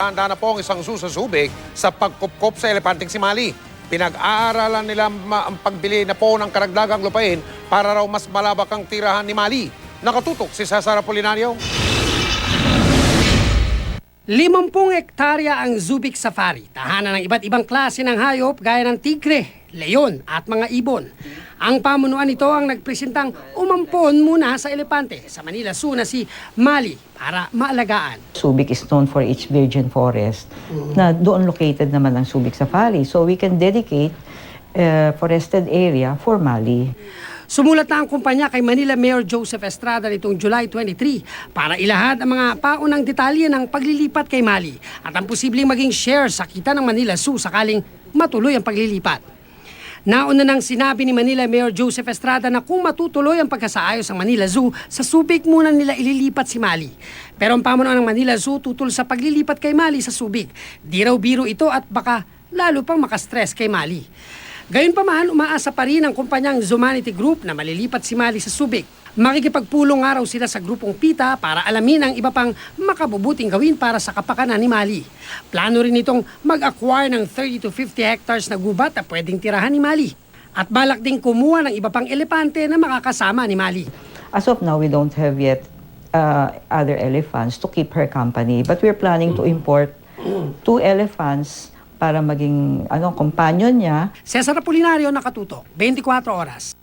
nakahanda na po ang isang zoo sa Subic sa pagkupkop sa elepanteng si Mali. Pinag-aaralan nila ang pagbili na po ng karagdagang lupain para raw mas malabak ang tirahan ni Mali. Nakatutok si Cesar Apolinario. 50 hektarya ang Subic Safari, tahanan ng iba't ibang klase ng hayop gaya ng tigre, leon at mga ibon. Ang pamunuan nito ang nagpresentang umampon muna sa elepante sa Manila Zoo na si Mali para maalagaan. Subic is known for its virgin forest na doon located naman ang Subic Safari. So we can dedicate forested area for Mali. Sumulat na ang kumpanya kay Manila Mayor Joseph Estrada nitong July 23 para ilahad ang mga paunang detalye ng paglilipat kay Mali at ang posibleng maging share sa kita ng Manila Zoo sakaling matuloy ang paglilipat. Nauna nang sinabi ni Manila Mayor Joseph Estrada na kung matutuloy ang pagkasaayos ng Manila Zoo, sa Subic muna nila ililipat si Mali. Pero ang pamunuan ng Manila Zoo tutol sa paglilipat kay Mali sa Subic. Di raw biro ito at baka lalo pang makastress kay Mali. Gayunpaman, umaasa pa rin ang kumpanyang Zumanity Group na malilipat si Mali sa Subic. Makikipagpulong nga raw sila sa grupong PITA para alamin ang iba pang makabubuting gawin para sa kapakanan ni Mali. Plano rin itong mag-acquire ng 30 to 50 hectares na gubat na pwedeng tirahan ni Mali. At balak ding kumuha ng iba pang elepante na makakasama ni Mali. As of now, we don't have yet other elephants to keep her company. But we're planning to import 2 elephants para maging companion niya. Cesar Apolinario, Nakatutok, 24 Oras.